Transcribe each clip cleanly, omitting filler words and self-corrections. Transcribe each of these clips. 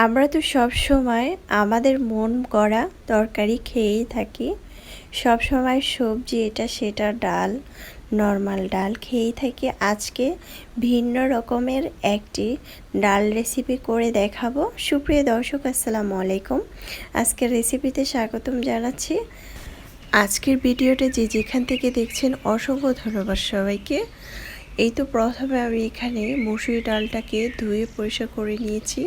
আমরা তো সব সময় আমাদের মন গড়া তরকারি খেয়েই থাকি। সব সময় সবজি এটা সেটা ডাল, নর্মাল ডাল খেয়েই থাকি। আজকে ভিন্ন রকমের একটি ডাল রেসিপি করে দেখাবো। সুপ্রিয় দর্শক, আসসালামু আলাইকুম। আজকের রেসিপিতে স্বাগতম জানাচ্ছি। আজকের ভিডিওটা যে যেখান থেকে দেখছেন অসংখ্য ধন্যবাদ সবাইকে। এই তো প্রথমে আমি এখানে মসুর ডালটাকে ধুয়ে পরিষ্কার করে নিয়েছি।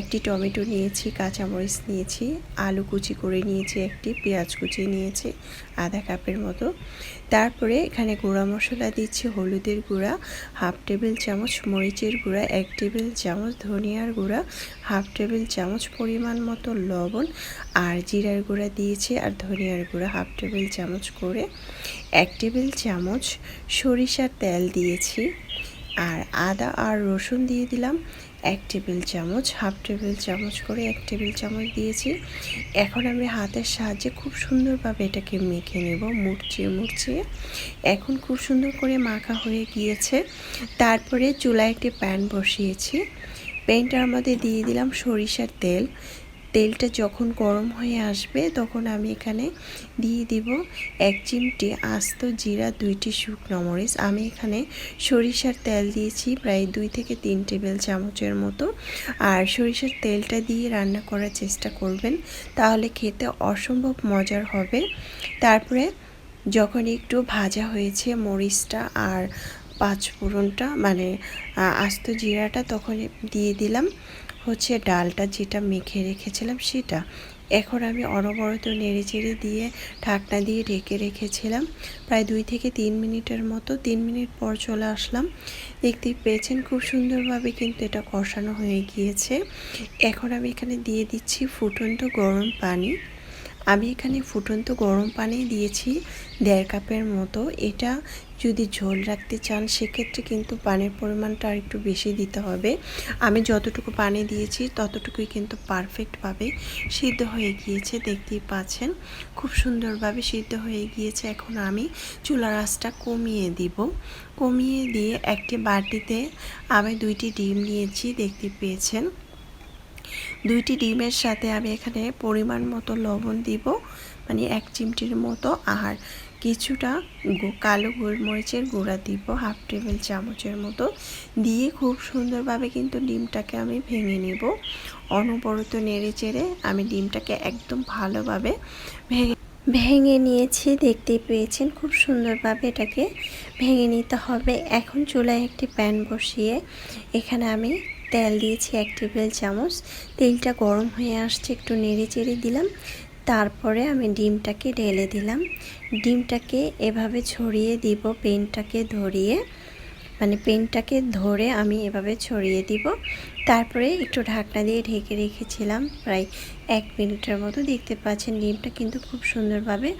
একটি টমেটো নিয়েছি, কাঁচামরিচ নিয়েছি, আলু কুচি করে নিয়েছি, একটি পেঁয়াজ কুচি নিয়েছি আধা কাপের মতো। তারপরে এখানে গুঁড়া মশলা দিচ্ছি, হলুদের গুঁড়া হাফ টেবিল চামচ, মরিচের গুঁড়া 1 টেবিল চামচ, ধনিয়ার গুঁড়া হাফ টেবিল চামচ, পরিমাণ মতো লবণ, আর জিরার গুঁড়া দিয়েছি আর ধনিয়ার গুঁড়া হাফ টেবিল চামচ করে, 1 টেবিল চামচ সরিষার তেল দিয়েছি, আর আদা আর রসুন দিয়ে দিলাম 1 টেবিল চামচ, হাফ টেবিল চামচ করে 1 টেবিল চামচ দিয়েছি। এখন আমি হাতের সাহায্যে খুব সুন্দরভাবে এটাকে মেখে নেব, মুড়চিয়ে। এখন খুব সুন্দর করে মাখা হয়ে গিয়েছে। তারপরে চুলায় একটি প্যান বসিয়েছি। প্যানটার মধ্যে দিয়ে দিলাম সরিষার তেল। তেলটা যখন গরম হয়ে আসবে তখন আমি এখানে দিয়ে দিব 1 চিমটি আস্ত জিরা, 2টি শুকনো মরিচ। আমি এখানে সরিষার তেল দিয়েছি প্রায় 2 থেকে 3 টেবিল চামচের মতো। আর সরিষার তেলটা দিয়ে রান্না করার চেষ্টা করবেন, তাহলে খেতে অসম্ভব মজার হবে। তারপরে যখন একটু ভাজা হয়েছে মরিচটা আর পাঁচফোড়নটা মানে আস্ত জিরাটা, তখন দিয়ে দিলাম হচ্ছে ডালটা যেটা মেখে রেখেছিলাম সেটা। এখন আমি অনবরত নেড়েচেড়ে দিয়ে ঢাকনা দিয়ে ঢেকে রেখেছিলাম প্রায় 2 থেকে 3 মিনিটের মতো। 3 মিনিট পর চলে আসলাম। দেখতেই পেয়েছেন খুব সুন্দরভাবে কিন্তু এটা কষানো হয়ে গিয়েছে। এখন আমি এখানে দিয়ে দিচ্ছি ফুটন্ত গরম পানি। আমি এখানে ফুটন্ত গরম পানি দিয়েছি 1.5 কাপের মতো। এটা যদি ঝোল রাখতে চান সেক্ষেত্রে কিন্তু পানির পরিমাণটা আর একটু বেশি দিতে হবে। আমি যতটুকু পানি দিয়েছি ততটুকুই কিন্তু পারফেক্টভাবে সিদ্ধ হয়ে গিয়েছে। দেখতেই পাচ্ছেন খুব সুন্দরভাবে সিদ্ধ হয়ে গিয়েছে। এখন আমি চুলার আঁচটা কমিয়ে দিয়ে একটি বাটিতে আমি 2টি ডিম নিয়েছি। দেখতে পেয়েছেন 2টি ডিমের সাথে আমি এখানে পরিমাণ মতো লবণ দিব, মানে 1 চিমটির মতো, আর কিছুটা কালো গোলমরিচের গুঁড়া দিব হাফ টেবিল চামচের মতো দিয়ে খুব সুন্দরভাবে কিন্তু ডিমটাকে আমি ভেঙে নেব। অনবরত নেড়েচেড়ে আমি ডিমটাকে একদম ভালোভাবে ভেঙে নিয়েছি। দেখতেই পেয়েছেন খুব সুন্দরভাবে এটাকে ভেঙে নিতে হবে। এখন চুলায় একটি প্যান বসিয়ে এখানে আমি তেল দিয়েছি 1 টেবিল চামচ। তেলটা গরম হয়ে আসছে, একটু নেড়েচেড়ে দিলাম। তারপরে আমি ডিমটাকে ঢেলে দিলাম। ডিমটাকে এভাবে ছড়িয়ে দিব, পেনটাকে ধরে আমি এভাবে ছড়িয়ে দিব। তারপরে একটু ঢাকনা দিয়ে ঢেকে রেখেছিলাম প্রায় 1 মিনিটের মতো। দেখতে পাচ্ছেন ডিমটা কিন্তু খুব সুন্দরভাবে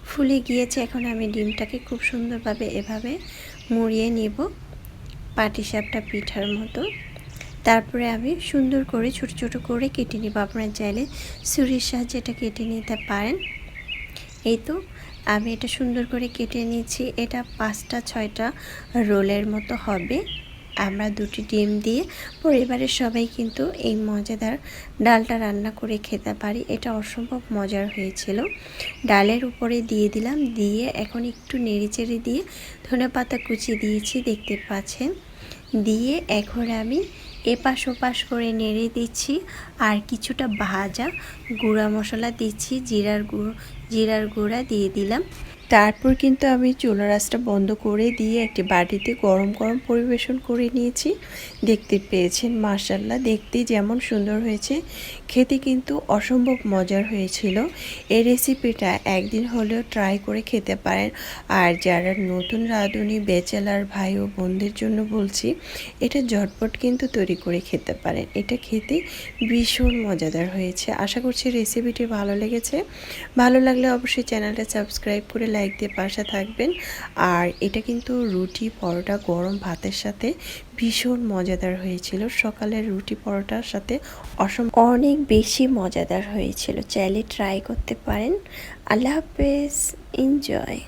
ফুলে গিয়েছে। এখন আমি ডিমটাকে খুব সুন্দরভাবে এভাবে মুড়িয়ে নিব পাটিসাপটা পিঠার মতো। তারপরে আমি সুন্দর করে ছোট ছোট করে কেটে নিব। আপনারা চাইলে ছুরির সাহায্যে এটা কেটে নিতে পারেন। এই তো আমি এটা সুন্দর করে কেটে নিয়েছি। এটা 5টা 6টা রোলের মতো হবে। আমরা 2টি ডিম দিয়ে পরিবারের সবাই কিন্তু এই মজাদার ডালটা রান্না করে খেতে পারি। এটা অসম্ভব মজার হয়েছিল। ডালের উপরে দিয়ে দিলাম, দিয়ে এখন একটু নেড়েচেড়ে দিয়ে ধনেপাতা কুচি দিয়েছি, দেখতে পাচ্ছেন। দিয়ে এখন আমি এপাশ ওপাশ করে নেড়ে দিচ্ছি আর কিছুটা ভাজা গুঁড়া মশলা দিচ্ছি, জিরার গুঁড়া দিয়ে দিলাম। তারপর কিন্তু আমি চুলার আঁচটা বন্ধ করে দিয়ে একটি বাটিতে গরম গরম পরিবেশন করে নিয়েছি। দেখতে পেয়েছেন মাশাআল্লাহ, দেখতে যেমন সুন্দর হয়েছে খেতে কিন্তু অসম্ভব মজার হয়েছিল। এই রেসিপিটা একদিন হলেও ট্রাই করে খেতে পারেন। আর যারা নতুন রাঁধুনি ব্যাচেলার ভাই ও বোনদের জন্য বলছি, এটা ঝটপট কিন্তু তৈরি করে খেতে পারেন। এটা খেতে ভীষণ মজাদার হয়েছে। আশা করছি রেসিপিটি ভালো লেগেছে। ভালো লাগলে অবশ্যই চ্যানেলটা সাবস্ক্রাইব করে লাইক দিয়ে পাশে থাকবেন। আর এটা কিন্তু রুটি পরোটা গরম ভাতের সাথে ভীষণ মজাদার হয়েছিল। সকালের রুটি পরোটার সাথে অনেক বেশি মজাদার হয়েছিল। চাইলে ট্রাই করতে পারেন। আল্লাহ হাফেজ, এনজয়।